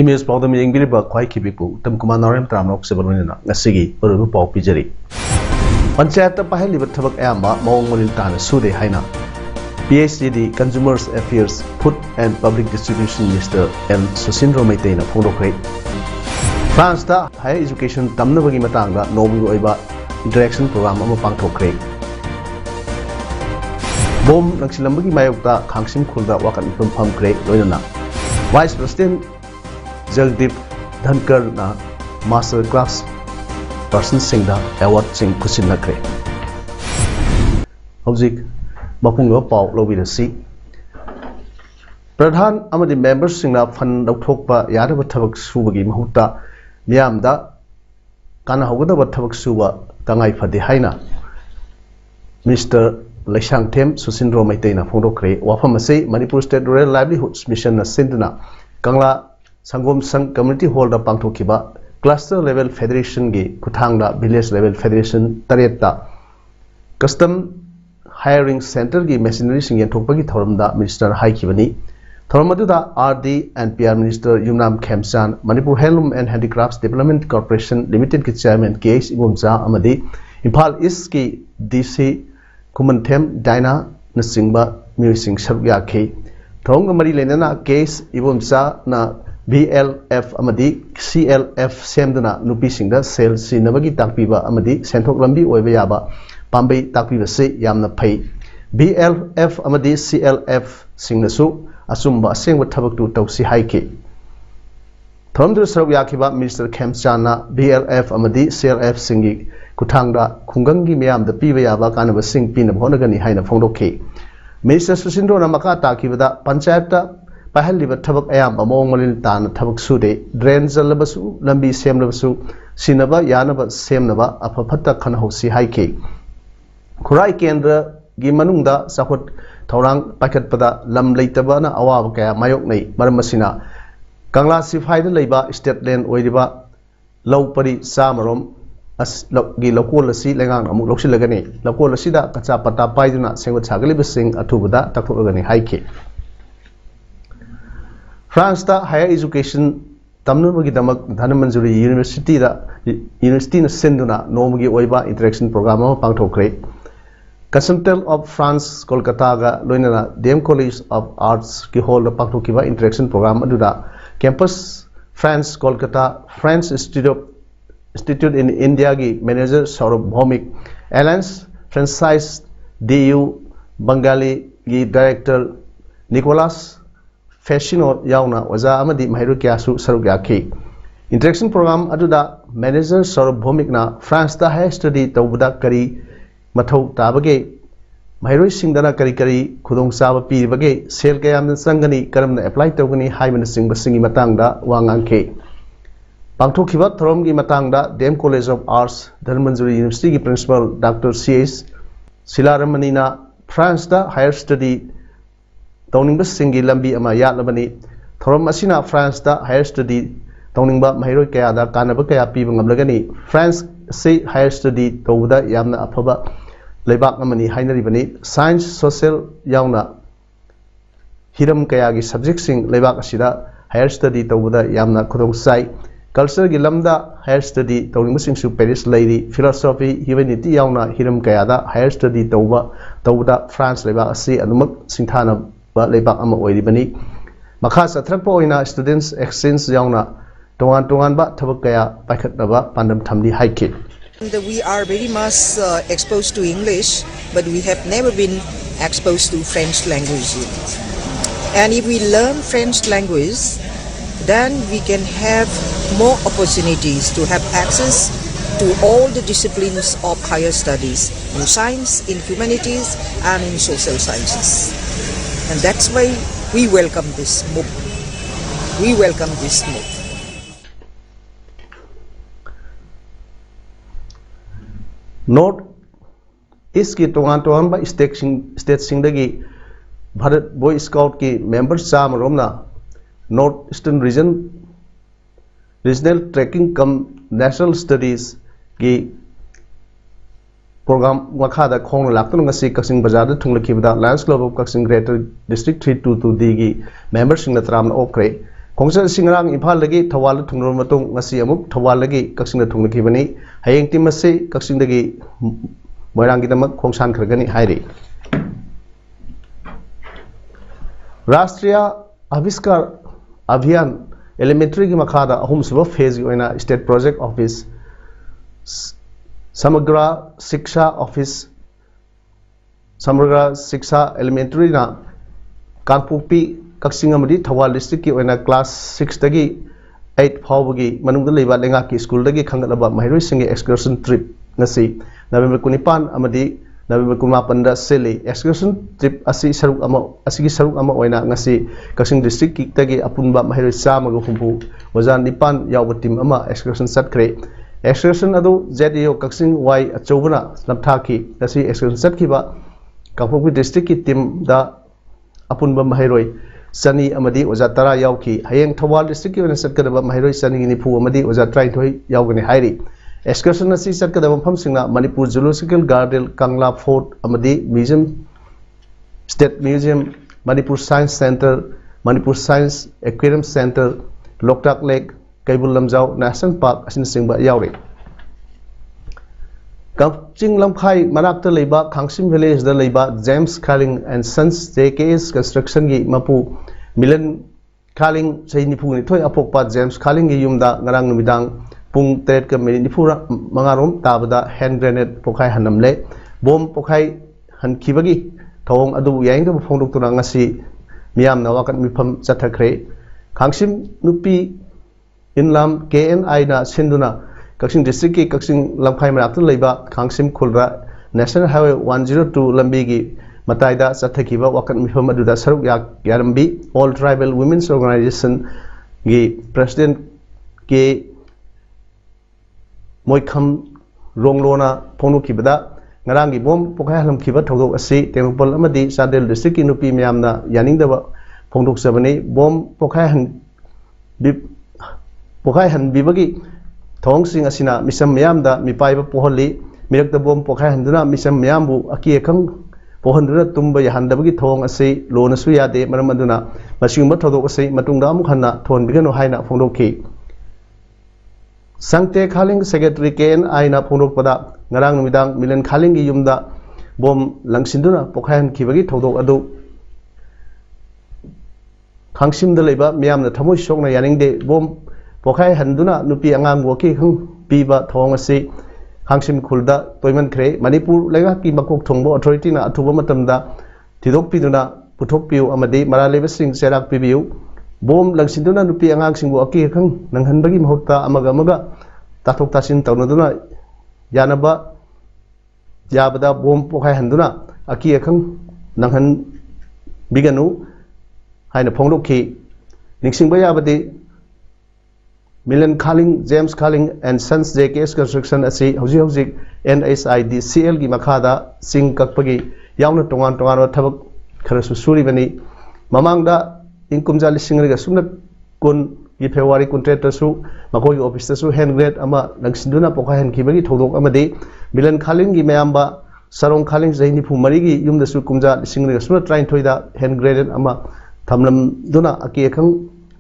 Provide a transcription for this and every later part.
Image PAODAM yengbiriba khwai khibipu tamkuma narem tramrok sebalunina ngasigi oru pau pijari Panchayat ta pahaliba thabak ayamba mawong molil tana sude haina PhD Consumers Affairs Food and Public Distribution Minister L Susindro Maitena phongdokre France ta higher education tamnabagi matangda nomi oiba interaction program ama pangthokre Bom nangsilambagi mayokta khangsim khulda wakan phamkre loinana Vice President Jagdeep Dhankar na master class person singda award sing kusin lakre Hojik mapung lo pau lobi da si Pradhan amadi members singna fund dauthokpa yaraba thabak subagi mahuta miyamda kana hogada ba thabak suba tangai phadi haina Mr. Laisangthem Susindro Maitena phongdokre wafam ase Manipur State Rural Livelihoods Mission na sinduna Kangla Sangom Sang Community Hall da pangthokiba Cluster Level Federation gi kuthangda Village Level Federation tareta Custom Hiring Center gi machinery sing yenthokpagi thoramda Minister haikibani thoramadu RD and PR Minister Yumnam Khemchan Manipur Handloom and Handicrafts Development Corporation Limited ki Chairman KH Ibomcha amadi Imphal East ki DC Kumanthem Daina nasingba Musing Sargyakhi thoramga mari lenana KH Ibomcha na BLF amadi CLF semduna nupi singda sel sinabagi takpiba amadi senthok lambi oiba yaba pambai takpiba se yamna phai BLF amadi CLF singnasu asumba asengwa thabak tu tausi haike thomdru saruk yakhiba Minister Khemchana BLF amadi CLF singi kuthangda khungangi miyamda piba yaba kanaba sing pina bhonagani haina phongdokhe Minister Susindro na maka takibada panchayat Pahaliba thabak ayamba mawong molil tana thabak sude drain jalabasu lambi semlabasu sinaba yanaba semnaba apaphatta khanhosi haike Khurai Kendra gi manungda sakhot thorang pakhatpada lam leitaba na awaba kaya mayok nei maramasina Kangla Sifai da leiba state land oiriba lawpari samarom as gi lokol asi lengang amuk loksilagani lokol asida kacha pata paiduna sengot sagali besing athubada takhogani haike France ta higher education tamnubagi damak Dhanamanjuri University na senduna nomagi oiba interaction program ama pangthokre Consultant of France Kolkata ga loinana DM College of Arts ki hall da pangthokiba interaction program aduda campus France Kolkata French Institute in India gi manager Saurabh Bhaumik Alliance Franchise DU Bengali gi director Nicholas Fascino yauna waza amadi mahiru kyasu saruk yakhi interaction program aduda manager Saurabh Bhaumik na France ta higher study tawbuda kari mathau tabage mahiru singdana kari khudong saba piribage sel kayam sangani karamna apply tawgani haibana singba singi matangda wangangkhe pangthokhiba thorom gi matangda Dame College of Arts Dhanamanjuri University gi principal Dr. C.S. Silaramani na France ta higher study Tauningba singi lambi ama yatlabani thorom asina France da higher study tauningba mahiroi kaya da kanaba kaya piba ngamlagani France se higher study tawda yamna aphaba leibak amani hainaribani science social yauna hiram kaya gi subject sing leibak asida higher study tawda yamna khudong sai culture gi lamda higher study tauningba sing su Paris lady philosophy humanity yauna hiram kaya da higher study tawda France leibak asi anumak singthana Leibak ama oiribani makha sathrakpa oina students exchange yauna tongan ba thabak kaya paikhatnaba pandam thamdi haike We are very much exposed to English, but we have never been exposed to French language yet. And if we learn French language, then we can have more opportunities to have access to all the disciplines of higher studies in science, in humanities, and in social sciences. And that's why we welcome this move. We welcome this move. North East की तोान बा state सिंगदगी Bharat boy scout की members चाम रोमना north eastern regional trekking cum national studies की program मखादा खोंग लाक्तन ngasi कक्सिंग बाजार थुंगलखिबदा lions club of Kakching greater district 322 D की मेंबर्स सिंग तराम ओक्रे खोंगसा सिंगरांग इम्फाल लगी थवाल थुंगरो मतुंग ngasi अमुक थवाल लगी कक्सिंग थुंगलखिबनी हयेंग टीम से कक्सिंग दगी मोयरांगी दमक खोंगसान खरगनी हायरी राष्ट्रीय आविष्कार अभियान एलिमेंट्री की मखादा अहुम सुबह फेज की ओइना स्टेट प्रोजेक्ट ऑफिस समग्र शिक्षा ऑफिस समग्र शिक्षा एलिमेंट्री ना कांगपुपी कक्सिंग अमदी थवाल डिस्ट्रिक्ट की ओइना क्लास 6 तगी 8 फावगी मनुंग लेबा लेंगा की स्कूल दगी खंगलबा महिरोई सिंगे एक्सकर्शन ट्रिप ngasi नवंबर 19 अमदी नवंबर 19 सेली एक्सकर्शन ट्रिप असी सरुक अमा असी की सरुक अमा ओइना ngasi कक्सिंग डिस्ट्रिक्ट की तगी अपुनबा महिरोई चामग हुंपु वजा 9 याव टीम अमा एक्सकर्शन सटख्रे एक्सकर्शन अदु जेडीओ कक्सिंग वाई अचौबना लमथाखी ngasi एक्सकर्शन सटखिबा कांगपुपी डिस्ट्रिक्ट की टीम दा अपुनबा महिरोई सनी अमदी ओजा तरा यावखी हयेंग थवाल डिस्ट्रिक्ट की ओना सटकदबा महिरोई सनी निफु अमदी ओजा 23 यावगनी हायरी एक्सकर्शन असी सटकदबा मफमसिंगना Manipur zoological garden Kangla fort अमदी museum state museum Manipur science centre Manipur science aquarium centre Loktak lake Keibul Lamjao national park असिन सिंगबा यावरे कक्सिंग लमखाई मनाक्ता लेबा खांगसिम विलेज दा लेबा James Khaling and sons JKS construction की मपु मिलन खालिंग सही निफु निथोय अपोकपा जेम्स खालिंग की युमदा ngarang numitang पुंग 3 का मिनिट निफु मंगारोम ताबदा हैंड ग्रेनेड पोखाई हनमले बॉम पोखाई हनखिबगी थोंग अदु याइंग फोंदोक्तुना ngasi मियाम नवाकन मिफम चथखरे खांगसिम नुपी इनलाम KNI ना सिंधुना कक्सिंग डिस्ट्रिक्ट की कक्सिंग लमखाई मनाक्ता लेबा खांगसिम खुलरा नेशनल हाईवे 102 लंबी की मताइदा चथखिबा वाकन मिफम अदुदा सरुक यारंबी ऑल ट्राइबल वुमेन्स ऑर्गेनाइजेशन की प्रेसिडेंट के मोइखम रोंगलोना फोंदोखिबदा ngarang gi bom pokhai halamkhiba thodok asi tenupal amadi Chandel district ki nupi myamna yaningdaba phongdoksabani bom pokhai han bibagi thongsing asina misam myamda mipaiba poholi mirakta bom pokhai handuna misam myambu aki ekhang pohanduna tumba yahandabagi thong asi lona su yade maram aduna masingba thodok asi matungda amuk hanna thon bigano haina phongdokhi Sangte Khaling Secretary KNI na phonok pada ngarang numidang milen Khaling gi yumda bom langsinduna pokhayan khibagi thodok adu khangsim da leiba miyam na thamoi sokna yaningde bom pokhai handuna nupi angang woki khang piba thong asi khangsim khulda toiman khre Manipur lenga ki makok thongbo authority na athuba matamda thidok piduna puthok piu amadi maraleba sing serak pibiu bom langsinduna nupi angang singbu aki khang nanghanbagi mahutta amaga tathok tasin tawnaduna yanaba yabada bom pokhai handuna aki khang nanghan biganu haina phongdokhi ningsingba yabadi Milan Khaling James Khaling and Sons JKS construction asi hauji NSIDCL gi makhada sing kakpagi yauna tongan thabak kharasu suri bani mamangda इंकुमजा लिसिंग सुमन कुन की February कुंट्रेटसु मखोई ऑफिससु hand grade अमा नंगसिंदुना पोखा हेनखिबगी थौदोक अमदि मिलन खालिंग की मयामबा सरong खालिंग जैनिफु मरिगी युमदसु कुमजा लिसिंग सुमन ट्राइन थोइदा hand grade अमा थमलम दुना अकी एखं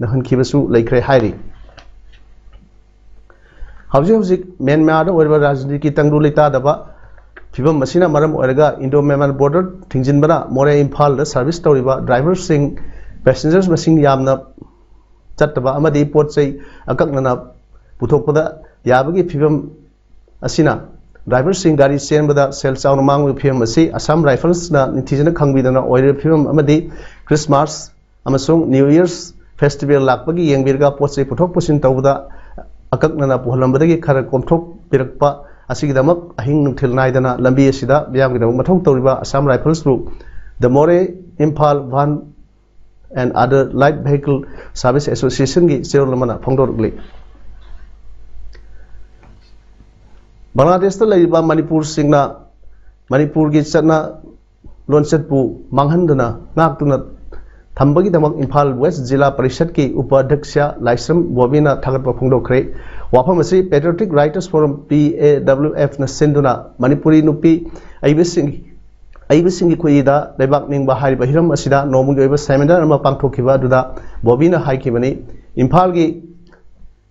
नहनखिबसु लैख्रे हाइरि हौजिक Myanmar ओरबा राजनीति की तंगरु लेता दबा फिबम मसिना मरम ओरगा इंडो म्यांमार बॉर्डर थिंजिनबना मोरे इंफाल द सर्विस तौरिबा ड्राइवर सिंह पैसेंजर्स मसिंग यामना चट्टबा अमदी पोटचै अककनना पुथोकपदा याबगी फिबम असिना ड्राइवर सिंह गाड़ी चेनबदा सेल चाउन मांग फिबम असि असम राइफल्स ना निथिजना खंगबिदना ओइरे फिबम अमदी क्रिसमस अमसोंग न्यू इयर्स फेस्टिवल लाकपगी येंगबिरगा पोटचै पुथोक पुसिन तौबदा अककनना पुहलंबदगी खर कोमथोक पिरकपा असिगिदमक अहिंग नुथिल नाइदना लंबी असिदा बियामगिदमक मथोक तौरिबा असम राइफल्स रु द मोरे इंफाल भान and other light vehicle service association gi chairman mana phongdorukli Bangladesh ta leiba Manipur singna Manipur gi chana lonset pu manghanduna ngaktuna thambagi damak Imphal West Jilla Parishad ki upadhyaksha Laisram Bobina thagatpa phongdokhre wafam asi Patriotic Writers Forum PAWF na senduna Manipuri nupi aibising kuida lebak ningba hariba hiram asida nomungi oiba seminar ama pangthokhiba duda Bobina haikibani Imphal gi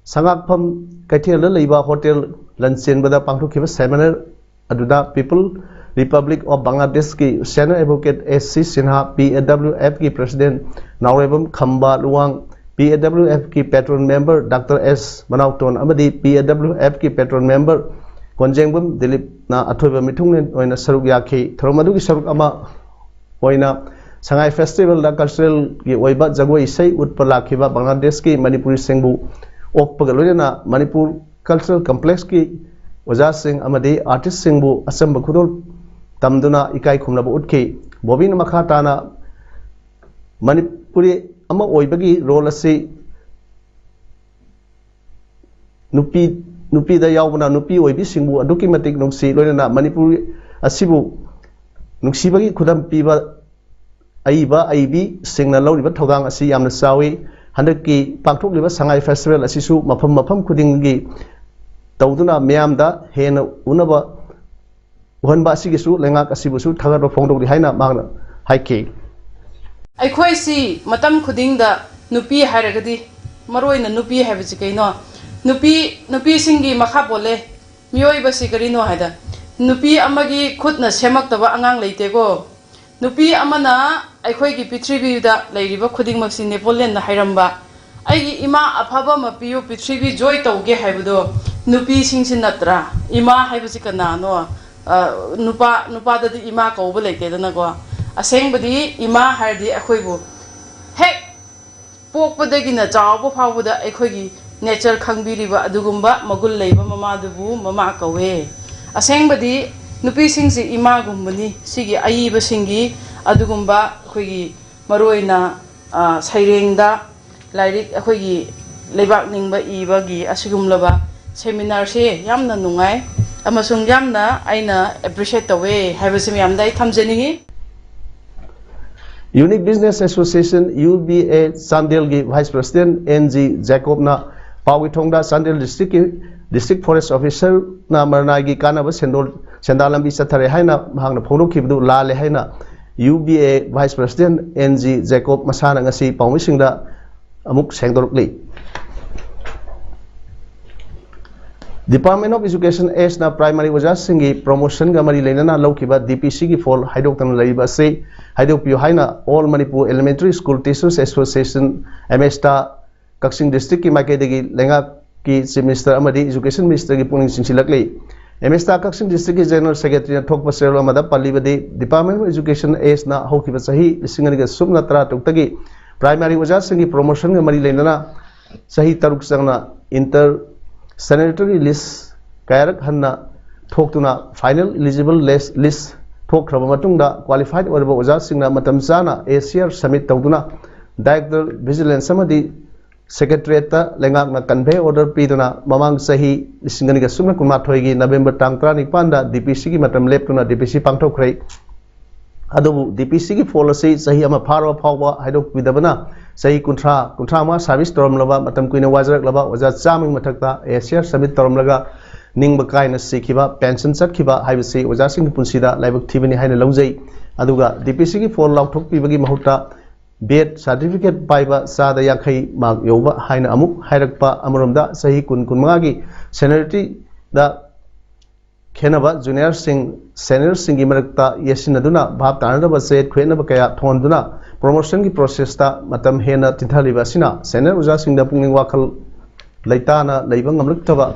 sangakpham kaithel leiba hotel Lanchen bada pangthokhiba seminar aduda People Republic of Bangladesh ki Senior Advocate SC Sinha PAWF ki President Naurabam Khamba Luang PAWF ki Patron Member Dr. S Manauton amadi PAWF ki Patron Member Konjengbam Dilip na athoiba mithungnen oina saruk yakhi thromadu ki saruk ama oina Sangai Festival da cultural ki oiba jagoi sei utpala khiba Bangladesh ki Manipuri sengbu okpagalona Manipur Cultural Complex ki Oja Singh amadi artist singbu asamba khudol tamduna ikai khumnaba utki Bobina makhatana Manipuri ama oibagi role asi nupi da yaubana nupi oibi singbu aduki matik nungsi loina Manipuri asibu nungsibagi khudam piba aibi singna lawriba thogang asi yamna sawi handaki pangthokliba Sangai Festival asisu mafam khudingi tawduna meyamda hena unaba Uhanba asigisu lengak asibusu thagar phongdok haina magna haiki Aikhoi si matam khuding da nupi hairagadi maroina nupi habiji kaino nupi singi makha bole mioi basi karino haida nupi amagi khutna semak taba angang leite go nupi amana aikhoi gi pithribi da leiriba khuding maksi Nepoleon na hairamba aigi ima aphaba mapiu pithribi joy tawge haibudo nupi singsin natra ima haibiji kana no nupa da ima kauba leite dana go asengбadi ima hardi akhoibu hek pokpadagi na chawba phawda akhoigi nature khangbiriba adugumba magul leiba mama dubu mama kawe asengбadi nupi singsi ima gumbani sigi aiba singi adugumba akhoigi maroina sairengda lairik akhoigi leibak ningba ibagi asigumlaba seminar se yamna nungai amasung yamna aina appreciate tawe haibasimi yamda I thamjaningi Unique Business Association UBA Sandel gi Vice President NG Jacob na Pawi Thongda Sandel District Forest Officer na marna gi kana ba sendalambi sathare haina mahangna phonu khibdu la le haina UBA Vice President NG Jacob masana ngasi pawmi singda amuk sengdorukli Department of Education S na primary oja singi promotion ga mari leinana laukiba DPC gi fall haidoktan leiba se haidokpiu haina All Manipur Elementary School Teachers Association MSTA Kaksing District ki makedegi lenga ki Chief Minister amadi Education Minister gi puning singsilakli MSTA Kaksing District ki General Secretary na thokpa serol amada pallibadi Department of Education S na hokiba sahi lisingani ga subna tara toktagi primary oja singi promotion ga mari leinana sahi taruk sangna inter sanitary list kayarak hanna thoktuna final eligible list thokhraba matungda qualified orba oja singna matam chana ACR submit tawduna director vigilance amadi secretariat ta lengak na convey order piduna mamang sahi lisingani ga sumna kumathoi gi November tang 19 da DPC gi matam leptuna DPC pangthokhrei adubu DPC gi policy sahi ama pharo phawba haidok bidabana sahi kuntra ma service torom laba matam kuina wajarak laba oja chaming mathakta ACR submit torom laga ningba kaina sikhiba pension chatkiba haibasi oja sing punsida laibak thibani haina laujai aduga DPC gi for lauthok pibagi mahuta BEd certificate paiba sada yakhai mark yoba haina amuk hairakpa amromda sahi kun magi seniority da khenaba junior senior singi marakta yesinaduna bhab tanadaba se khwenaba kaya thonduna promotion ki process ta matam hena tithaliba sina senior uja singda pungning wakhal laitana leiba ngamluktaba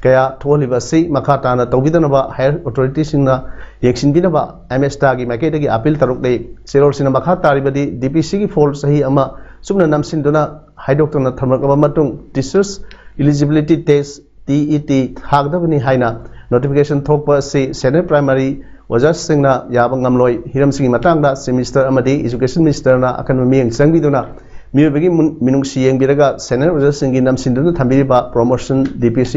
kaya tholiba sei makhata na tawbidanaba higher authority singna yeksinbinaba MSTA gi makedagi appeal taruk dei serol sina makhata ribadi DPC gi fall sahi ama sumna namsinduna haidoktorna thamrakaba matung teachers eligibility test TET hagdabani haina notification thokpa se senior primary वजहसिंगना याब ngamloi hiramsingi matangda semester amadi education minister na akan miyeng changbiduna miyobegi minungsi yengbiraga senior wajahsingi namsinduna thambiriba promotion DPC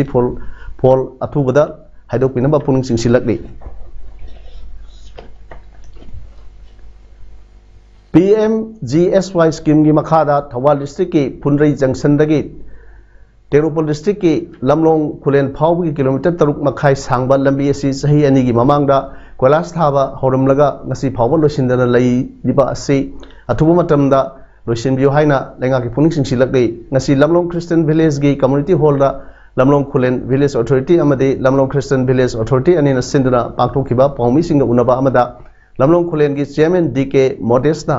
pol athubada haidokpinaba puning singsilakli PMGSY scheme gi makhada Thawal district ki Phunrei junction dagi Teknopol district ki Lamlong Khulen phawgi kilometer 3 makhai sangba lambi asi sahi ani gi mamangda kolas thaba horamlaga ngasi phawba loisindana lei liba asi athuba matamda loisinbiyo haina lenga ki puning singsilakli ngasi Lamlong Christian Village gi community hall da Lamlong Khulen Village Authority amade Lamlong Christian Village Authority ani na sinduna paktokhiba pawmi singa unaba amada Lamlong Khulen gi chairman DK Modesta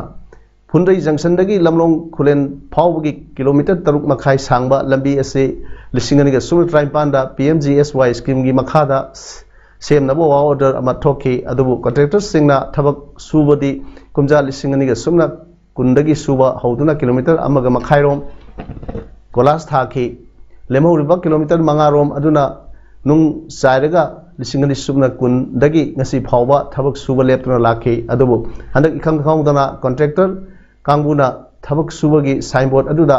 Phunrei junction dagi Lamlong Khulen phawgi kilometer 3 makhai sangba lambi ase lisingani ga sumna traimpan da PMGSY scheme gi makhada semnabo wa order ama thoki adubu contractors singna thabak subadi kumja lisingani ga sumna kundagi suba hauduna kilometer amaga makhai rom kolas thaki lemhoriba kilometer manga rom aduna nung sairaga lisingani subna kundagi ngasi phawba thabak suba leptuna lakhi adubu handak ikhang khangdana contractor Kanguna Thabak Subagi signboard aduda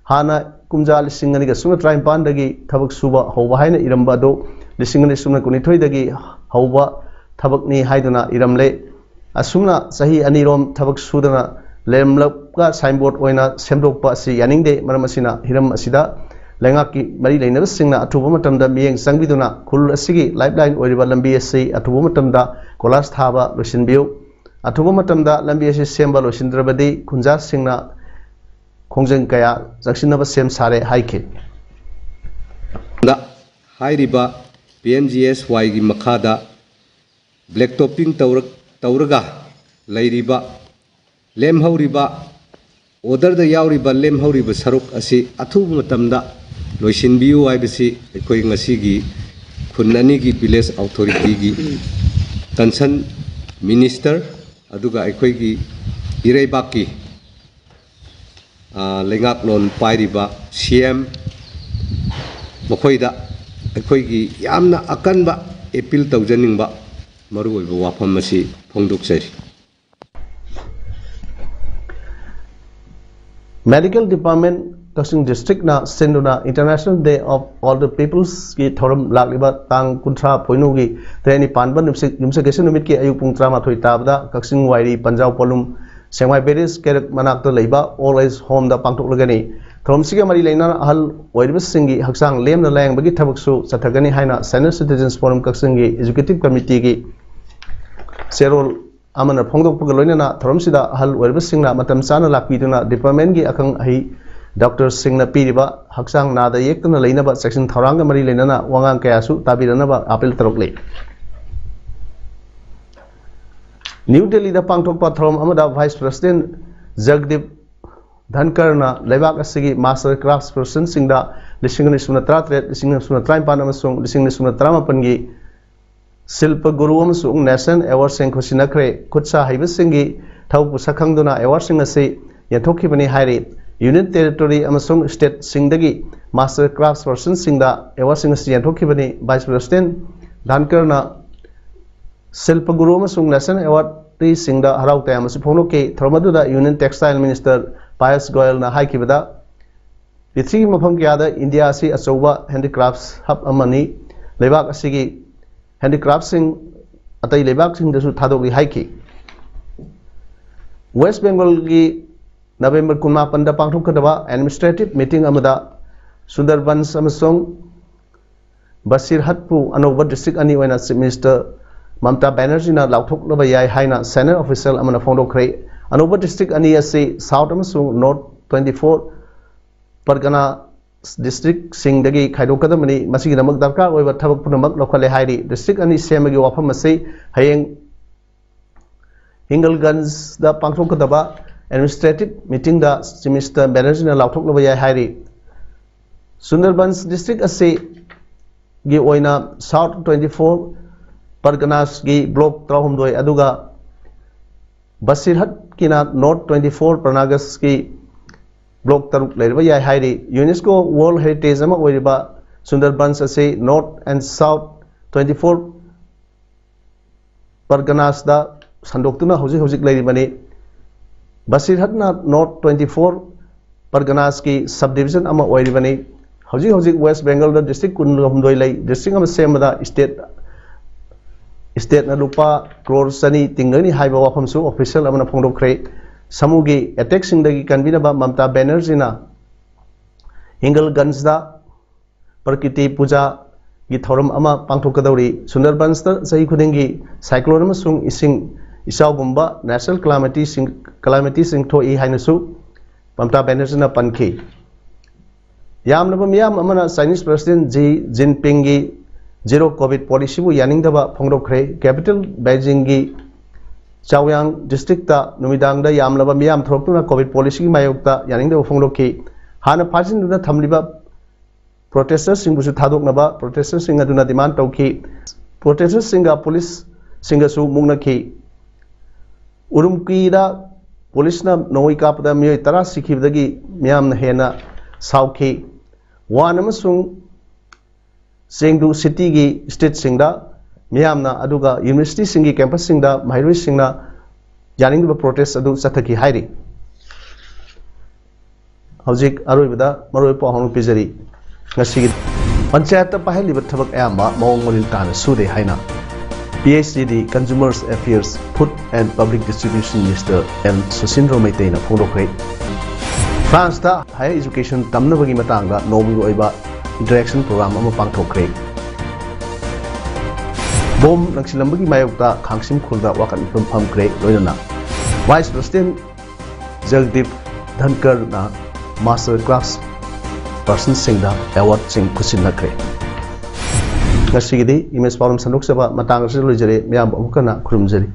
Hana Kumja Lissingani ga Sumna Traimpan dagi Thabak Suba Hova Haina Iramba do Lissingani Sumna Kunithoi dagi Hova Thabak ni Haiduna Iramle Asumna Sahi Anirom Thabak Sudana Lemlapka signboard oina Semdokpa si Yaningde Maramasina Hiram Asida Lengaki Mari Laina Singna Atuba Matamda Miyeng Sangbiduna Kul Asigi Lifeline Oriba Lambi Asi Atuba Matamda Kolas Thaba Losinbiu Athuba matamda lambi asi semba losindrabadi khunja singna khongjeng kaya jaksinaba sem sare haike da hairiba PMGSY gi makhada black topping tawraga lairiba lemhauriba order da yauriba lemhauriba saruk asi athuba matamda loisinbiu aibasi ekoi ngasi gi khunani gi village authority gi concern minister aduga ekhoigi ireibaki lengak lon pairiba CM mokhoida ekhoigi yamna akanba appeal tawjaningba maru oiba wafam masi phongdoksai Medical Department Kasing District na Senduna International Day of Older Peoples ki thoram lakliba tang kuntra poinu gi treni panban nimsakation numit ki ayuk pung trama thoi tabda Kasing Wairi Panjau Polum Sengwai Beris kerak manakta leiba all age home da pangtok lagani thoram siga mari leina ahal wairibas singi haksang lem na lang bagi thabaksu sathagani haina Senior Citizens Forum Kasing gi Executive Committee gi serol amana phongdok pagaloina na thoram sida ahal wairibas singna matam sana lakpiduna department gi akang ai Dr. Singh na piriba haksang nada yektana leinaba section thoranga mari leinana wangang kayasu tabiranaba apel tarokle New Delhi da pangthokpa thorom amada Vice President Jagdeep Dhankar na lebak asigi master crafts person singda lisingani suna 33 lisingani suna 35 amasung lisingani suna 38 gi Silpa Guru amasung National Award sing khosinakre khutsa haibasingi thaupu sakhangduna award sing ase yanthokibani hairi Union Territory amasung State singdagi Master Crafts person singda award sing ase yanthokibani Vice President Dhankar na Silpa Guru amasung National Award ri singda harau tayam ase phongloke thormaduda Union Textile Minister Pius Goyal na haikibada Pithri mafam kyada India asi achouba handicrafts hub amani lebak asigi handicrafts sing atai lebak sing dasu thadogi haiki West Bengal gi November 18 da pangthokadaba administrative meeting amada Sundarbans amasung Basirhatpu Anoba district ani oina Chief Minister Mamta Banerjee na lauthok laba yai haina senior official amana phongdokhre Anoba district ani ase south amasung north 24 Pargana district singdagi khaidokadamani masigi namak darkar oiba thabak punamak lokhale hairi district ani semagi wafam ase hayeng Hingalganj da pangthokadaba administrative meeting da Chief Minister Banerjee na lauthok laba yai hairi Sundarbans district ase gi oina south 24 Parganas gi block 32 aduga Basirhat kina north 24 Parnagas ki block taruk leriba yai hairi UNESCO World Heritage ama oiriba Sundarbans ase north and south 24 परगनासदा संदोक्तुना हौजिक हौजिक लेरिबनी बसिरहटना north 24 Parganas की sub division अमा ओइरिबनी हौजिक हौजिक waste Bengal दा district कुनहुमदोय लै डिस्ट्रिक्ट अमा सेमदा स्टेट ना रुपा करोड़ सनी तिंगनी हाइबा वाफमसु ऑफिशियल अमना फोंदोखरे समुगी अटैक सिंगदगी कन्वीनबा ममता बैनर्जी ना हिंगलगंजदा प्रकृति पूजा की थौरम अमा पांथोकदौरी सुंदरबंसदा सही खुदिंगी साइक्लोन अमसुंग इसिंग इसावगुंबा नेशनल क्लाइमेटी सिंथोई हाइनसु ममता बैनर्जी ना पनखी यामनबा मियाम अमना चाइनीज प्रेसिडेंट जी जिनपिंग की जीरो कोविड पॉलिसी बु यानिंगदबा फोंदोखरे कैपिटल बेजिंग की चावयांग डिस्ट्रिक्ट नुमिदांगदा यामनबा मियाम थोरक्तुना कोविड पॉलिसी की मायोक्ता यानिंगदबा फोंदोखी हाना फाजिनदुना थमलिबा प्रोटेस्टर्स सिंगबुसु थादोकनबा प्रोटेस्टर्स सिंग अदुना डिमांड तौखी प्रोटेस्टर्स सिंगा पुलिस सिंगसु मुंगनखी उरुमकीदा पुलिसना नोई कापदा मियोय 10 सिखिबदगी मियामना हेना साउखी वान अमसुंग सेंगदु सिटी की स्टेट सिंगदा मियामना अदुगा यूनिवर्सिटी सिंगी कैंपस सिंगदा माइरोय सिंगना यानिंगबा प्रोटेस्ट अदु चथकी हाइरी हौजिक अरोइबदा मरोय पाहनु पिजरी ngasi panchayat pahelib thabak ayamba mawong molin tan sude haina PhD Consumers Affairs Food and Public Distribution Minister M Susindro Maitena phongdokre France ta higher education tamnabagi matangda nomi oiba interaction program ama pangthokre bom nangsilambagi mayokta khangsim khulda wakan phamkre loinana Vice President Jagdeep Dhankar na master class person सिंगदा award सिंग खुसिन नखरे ngasi gidi image problem sanok saba matang se loijare myam amukana khurumjari